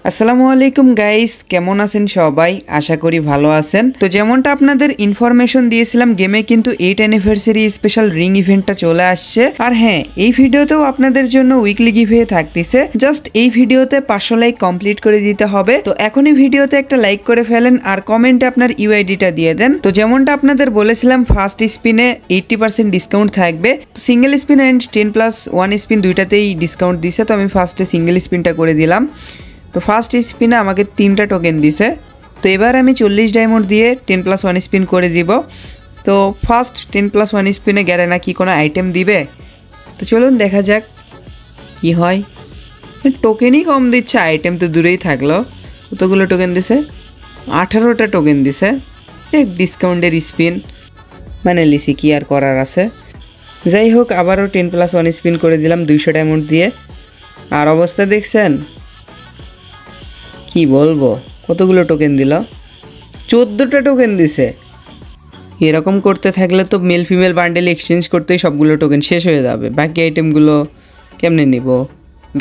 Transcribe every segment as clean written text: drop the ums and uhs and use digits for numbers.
আসসালামু আলাইকুম গাইস, কেমন আছেন সবাই? আশা করি ভালো আছেন। তো যেমনটা আপনাদের ইনফরমেশন দিয়েছিলাম, গেমে কিন্তু 8 অ্যানিভার্সারি স্পেশাল রিং ইভেন্টটা চলে আসছে। আর হ্যাঁ, এই ভিডিওতেও আপনাদের জন্য উইকলি গিভওয়ে থাকতেছে। জাস্ট এই ভিডিওতে 500 লাইক কমপ্লিট করে দিতে হবে। তো এখনই ভিডিওতে একটা লাইক করে ফেলেন আর কমেন্টে আপনার ইউআইডিটা দিয়ে দেন। তো যেমনটা আপনাদের বলেছিলাম, ফার্স্ট স্পিনে 80% ডিসকাউন্ট থাকবে। তো সিঙ্গেল স্পিন অ্যান্ড 10+1 স্পিন দুইটাতেই ডিসকাউন্ট দিছে। তো আমি ফার্স্টে সিঙ্গেল স্পিনটা করে দিলাম। তো ফার্স্ট স্পিনে আমাকে 3টা টোকেন দিছে। তো এবার আমি 40 ডায়মন্ড দিয়ে 10+1 স্পিন করে দিব। তো ফার্স্ট 10+1 স্পিনে গ্যারেনা কি কোনো আইটেম দিবে? তো চলুন দেখা যাক কি হয়। টোকেনই কম দিচ্ছে, আইটেম তো দূরেই থাকলো। কতগুলো টোকেন দিছে? 18টা টোকেন দিছে। এক ডিসকাউন্টের স্পিন মানে লিসি, কি আর করার আছে। যাই হোক, আবারও 10+1 স্পিন করে দিলাম 200 ডায়মন্ড দিয়ে। আর অবস্থা দেখছেন, কি বলবো, কতগুলো টোকেন দিল? 14টা টোকেন দিছে। এরকম করতে থাকলে তো মেল ফিমেল বান্ডেল এক্সচেঞ্জ করতেই সবগুলো টোকেন শেষ হয়ে যাবে। বাকি আইটেমগুলো কেমনে নিব?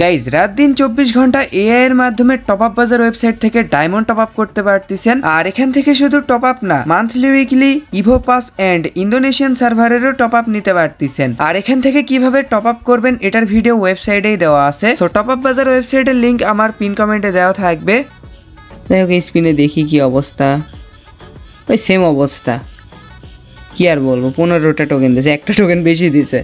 গাইজ, রাত দিন 24 ঘন্টা এআই এর মাধ্যমে টপ আপ বাজার ওয়েবসাইট থেকে ডায়মন্ড টপ আপ করতে পারতেছেন। আর এখান থেকে শুধু টপ আপ না, monthly, weekly, evo pass and Indonesian সার্ভারেরও টপ আপ নিতে পারতেছেন। আর এখান থেকে কিভাবে টপ আপ করবেন এটার ভিডিও ওয়েবসাইটেই দেওয়া আছে। সো টপ আপ বাজার ওয়েবসাইটের লিঙ্ক আমার পিন কমেন্টে দেওয়া থাকবে। যাই হোক, স্পিনে দেখি কি অবস্থা। ওই সেম অবস্থা, কি আর বলবো। 15টা টোকেন দিয়েছে, একটা টোকেন বেশি দিছে।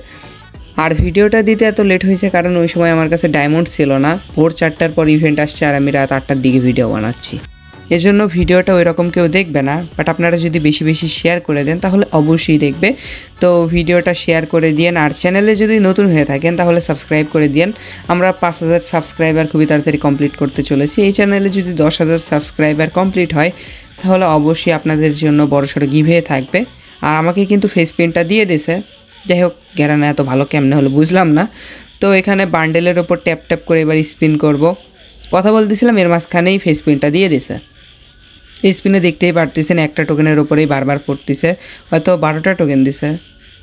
আর ভিডিওটা দিতে এত লেট হয়েছে কারণ ওই সময় আমার কাছে ডায়মন্ড ছিল না। ভোর 4টার পর ইভেন্ট আসছে আর আমি রাত 8টার দিকে ভিডিও বানাচ্ছি। এজন্য ভিডিওটা ওই রকম কেউ দেখবে না। বাট আপনারা যদি বেশি বেশি শেয়ার করে দেন তাহলে অবশ্যই দেখবে। তো ভিডিওটা শেয়ার করে দিন। আর চ্যানেলে যদি নতুন হয়ে থাকেন তাহলে সাবস্ক্রাইব করে দিন। আমরা 5000 সাবস্ক্রাইবার খুবই তাড়াতাড়ি কমপ্লিট করতে চলেছি। এই চ্যানেলে যদি 10,000 সাবস্ক্রাইবার কমপ্লিট হয় তাহলে অবশ্যই আপনাদের জন্য বড়সড় গিভওয়ে থাকবে। আর আমাকে কিন্তু ফেস পেনটা দিয়ে দিয়েছে। যাই হোক, গ্যারানা এত ভালো কেমনে হলো বুঝলাম না। তো এখানে বান্ডেলের ওপর ট্যাপ ট্যাপ করে এবার স্পিন করব। কথা বলতেছিলাম, এর মাঝখানেই ফেস পেনটা দিয়ে দিছে। এই স্পিনে দেখতেই পারতেছেন একটা টোকেনের ওপরেই বারবার পড়তেছে। হয়তো 12টা টোকেন দিছে।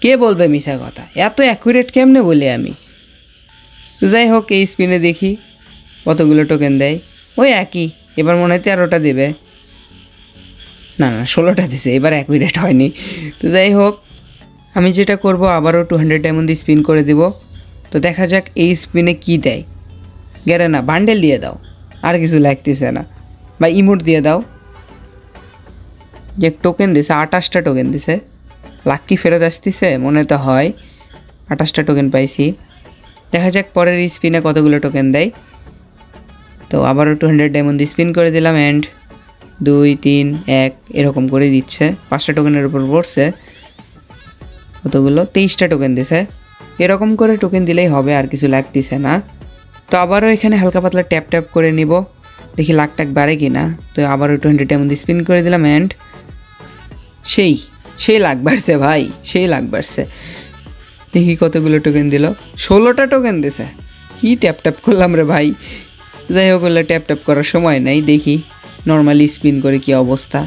কে বলবে মিশা কথা? এত অ্যাকুরেট কেমনে বলি আমি। যাই হোক, এই স্পিনে দেখি কতগুলো টোকেন দেয়। ওই একই, এবার মনে হয় 13টা দেবে। না 16টা দিছে, এবার অ্যাকুরেট হয়নি। তো যাই হোক, আমি যেটা করব, আবারও 200 ডায়মন্ড দিয়ে স্পিন করে দিব। তো দেখা যাক এই স্পিনে কি দেয়। গ্যারেনা বান্ডেল দিয়ে দাও, আর কিছু লাগতেছে না। বা ইমোট দিয়ে দাও। যে টোকেন দিছে, 28টা টোকেন দিছে। লাক্কি ফেরত আসতেছে মনে তো হয়। 28টা টোকেন পাইছি। দেখা যাক পরের স্পিনে কতগুলো টোকেন দেয়। তো আবারও 200 ডায়মন্ড দিয়ে স্পিন করে দিলাম। অ্যান্ড 2, 3, 1 এরকম করে দিচ্ছে। 5টা টোকেনের উপর পড়ছে। কতগুলো? 23টা টোকেন দিছে। এরকম করে টোকেন দিলেই হবে, আর কিছু লাগতেছে না। তো আবারও এখানে হালকা পাতলা ট্যাপ ট্যাপ করে নিব, দেখি লাখ টাক বাড়ে কি না। তো আবারও 20 ডায়মন্ড স্পিন করে দিলাম। অ্যান্ড সেই লাখ বাড়ছে ভাই, সেই লাখ বাড়ছে। দেখি কতগুলো টোকেন দিল। 16টা টোকেন দিছে। কি ট্যাপ ট্যাপ করলাম রে ভাই। যাই হোক, ট্যাপ ট্যাপ করার সময় নাই। দেখি নর্মালি স্পিন করে কি অবস্থা।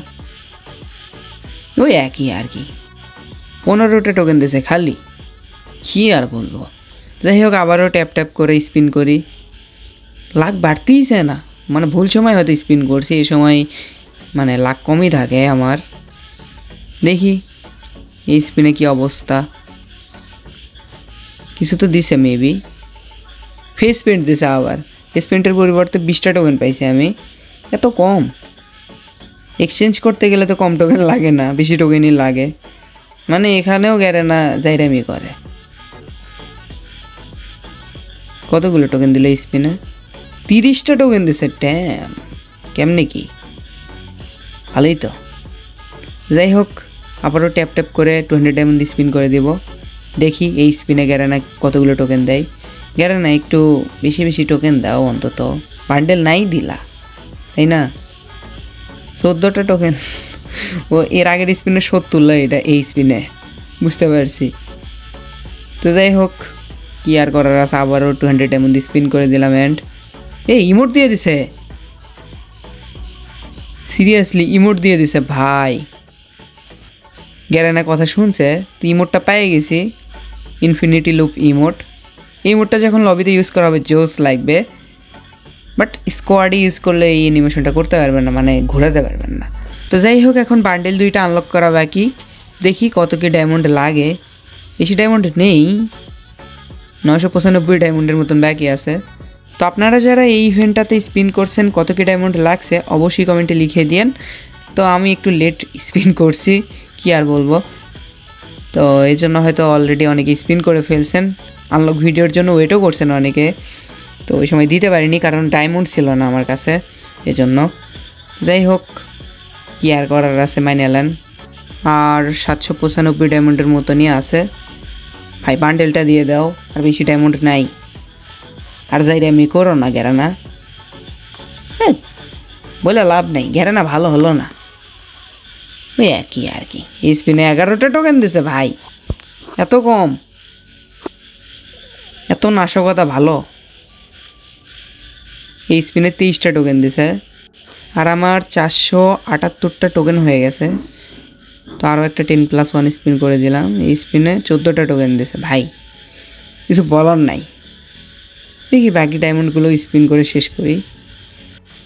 ওই একই আর কি। 15টা টোকেন দিছে খালি, কি আর বলবো। যাই হোক, আবারও ট্যাপ ট্যাপ করে স্পিন করি। লাখ বাড়তেইছে না, মানে ভুল সময় হয়তো স্পিন করছি। এই সময় মানে লাখ কমই থাকে আমার। দেখি এই স্পিনে কি অবস্থা। কিছু তো দিছে, মেবি ফেস পেন্ট দিছে। আবার ফেস পেন্টের পরিবর্তে 20টা টোকেন পাইছি আমি। এত কম, এক্সচেঞ্জ করতে গেলে তো কম টোকেন লাগে না, বেশি টোকেনই লাগে। মানে এখানেও গ্যারেনা জাইরামি করে। কতগুলো টোকেন দিলে স্পিনে? 30টা টোকেন দিছে। ট্যাম, কেমনে কি? ভালোই তো। যাই হোক, আবারও ট্যাপ ট্যাপ করে 200 ডায়মন্ড স্পিন করে দিব। দেখি এই স্পিনে গ্যারেনা কতগুলো টোকেন দেয়। গ্যারেনা একটু বেশি বেশি টোকেন দাও অন্তত। বান্ডেল নাই দিলা, তাই না? 14টা টোকেন। ও এর আগের স্পিনে 70 এটা এই স্পিনে, বুঝতে পারছি। তো যাই হোক, কি আর করার আছে। আবারও 200 ডায়মন্ড স্পিন করে দিলাম। অ্যান্ড ইমোট দিয়ে দিছে। সিরিয়াসলি ইমোট দিয়ে দিছে ভাই। গ্যারেনা কথা শুনছে। তো ইমোটটা পেয়ে গেছি, ইনফিনিটি লুপ ইমোট। এই ইমোটটা যখন লবিতে ইউজ করা হবে জোস লাগবে। বাট স্কোয়াডে ইউজ করলে এই অ্যানিমেশনটা করতে পারবেন না, মানে ঘোরাতে পারবেন না। তো যাই হোক, এখন বান্ডেল 2টা আনলক করা বাকি। দেখি কত কি ডায়মন্ড লাগে। বেশি ডায়মন্ড নেই, 995 ডায়মন্ডের মতন বাকি আছে। তো আপনারা যারা এই ইভেন্টটাতে স্পিন করছেন কত কি ডায়মন্ড লাগছে অবশ্যই কমেন্টে লিখে দিন। তো আমি একটু লেট স্পিন করছি, কি আর বলবো। তো এই জন্য হয়তো অলরেডি অনেকে স্পিন করে ফেলছেন, আনলক ভিডিওর জন্য ওয়েটও করছেন অনেকে। তো ওই সময় দিতে পারিনি কারণ ডায়মন্ড ছিল না আমার কাছে, এজন্য। যাই হোক, কি আর করার আছে, মাইনে নেন। আর 795 ডায়মন্ডের মতনই আছে। ভাই বান্ডেলটা দিয়ে দাও, আর বেশি ডায়মন্ড নাই। আর যাই আমি করো না ঘেরানা, হ্যাঁ বলে লাভ নেই, ঘেরানা ভালো হলো না, ওই একই আর কি। এই স্পিনে 11টা টোকেন দিছে ভাই, এত কম, এত নাশকতা ভালো। এই স্পিনে 23টা টোকেন দিছে, আর আমার 478টা টোকেন হয়ে গেছে। তো আরও একটা 10+1 স্পিন করে দিলাম। এই স্পিনে 14টা টোকেন দিছে ভাই, কিছু বলার নাই। দেখি বাকি ডায়মন্ডগুলো স্পিন করে শেষ করি।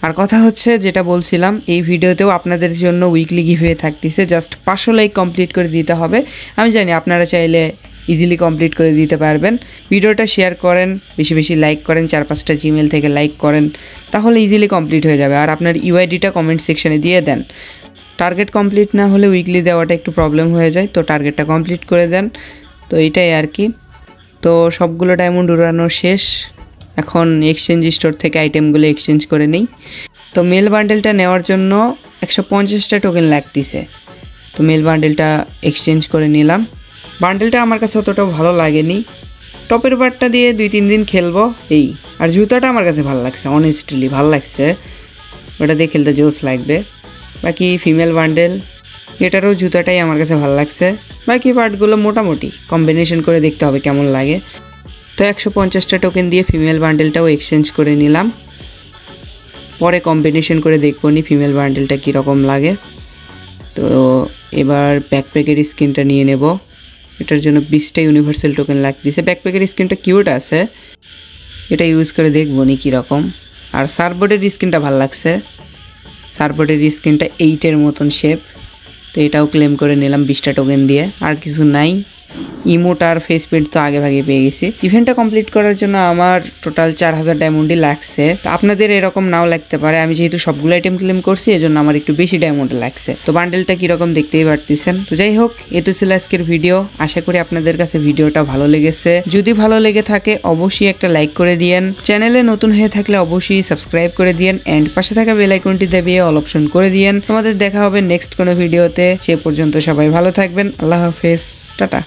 আর কথা হচ্ছে, যেটা বলছিলাম, এই ভিডিওতেও আপনাদের জন্য উইকলি গিভওয়ে থাকতেছে। জাস্ট 500 লাইক কমপ্লিট করে দিতে হবে। আমি জানি আপনারা চাইলে ইজিলি কমপ্লিট করে দিতে পারবেন। ভিডিওটা শেয়ার করেন, বেশি বেশি লাইক করেন, 4-5টা জিমেল থেকে লাইক করেন, তাহলে ইজিলি কমপ্লিট হয়ে যাবে। আর আপনার ইউআইডিটা কমেন্ট সেকশানে দিয়ে দেন। টার্গেট কমপ্লিট না হলে উইকলি দেওয়াটা একটু প্রবলেম হয়ে যায়, তো টার্গেটটা কমপ্লিট করে দেন। তো এইটাই আর কি। তো সবগুলো ডায়মন্ড উড়ানো শেষ, এখন এক্সচেঞ্জ স্টোর থেকে আইটেমগুলো এক্সচেঞ্জ করে নিই। তো মেল বান্ডেলটা নেওয়ার জন্য 150টা টোকেন লাগতেছে। তো মেল বান্ডেলটা এক্সচেঞ্জ করে নিলাম। বান্ডেলটা আমার কাছে অতটাও ভালো লাগেনি, টপের বারটা দিয়ে 2-3 দিন খেলবো এই। আর জুতাটা আমার কাছে ভালো লাগছে, অনেস্টলি ভালো লাগছে, ওটা দিয়ে খেলতে জোস লাগবে। বাকি ফিমেল বান্ডেল, এটারও জুতাটাই আমার কাছে ভালো লাগছে। বাকি পার্টগুলো মোটামুটি কম্বিনেশন করে দেখতে হবে কেমন লাগে। তো 150টা টোকেন দিয়ে ফিমেল বান্ডেলটাও এক্সচেঞ্জ করে নিলাম। পরে কম্বিনেশন করে দেখবো নি ফিমেল বান্ডেলটা কীরকম লাগে। তো এবার ব্যাকপ্যাকের স্কিনটা নিয়ে নেব। এটার জন্য 20টা ইউনিভার্সাল টোকেন লাগতেছে। ব্যাকপ্যাকের স্কিনটা কিউট আছে, এটা ইউজ করে দেখবো নি কীরকম। আর সার্ফবোর্ডের স্কিনটা ভালো লাগছে, সার্ফবোর্ডের স্কিনটা 8-এর মতন শেপ। তো এটাও ক্লেম করে নিলাম 20টা টোকেন দিয়ে। আর কিছু নাই, ইমোট আর ফেস পেন্ট তো আগে ভাগে পেয়ে গেছি। ইভেন্টটা কমপ্লিট করার জন্য আমার টোটাল 4000 ডায়মন্ডই লাগছে। তো আপনাদের এরকম নাও লাগতে পারে, আমি যেহেতু সবগুলো আইটেম ক্লেম করছি এজন্য আমার একটু বেশি ডায়মন্ড লাগছে। তো বান্ডেলটা কীরকম দেখতেই পারতেছেন। তো যাই হোক, এ তো ছিল আজকের ভিডিও। আশা করি আপনাদের কাছে ভিডিওটা ভালো লেগেছে। যদি ভালো লেগে থাকে অবশ্যই একটা লাইক করে দিয়েন। চ্যানেলে নতুন হয়ে থাকলে অবশ্যই সাবস্ক্রাইব করে দিয়েন, এন্ড পাশে থাকা বেল আইকনটি দাবিয়ে অল অপশন করে দিয়েন। তোমাদের দেখা হবে নেক্সট কোনো ভিডিওতে। সে পর্যন্ত সবাই ভালো থাকবেন। আল্লাহ হাফেজ, টাটা।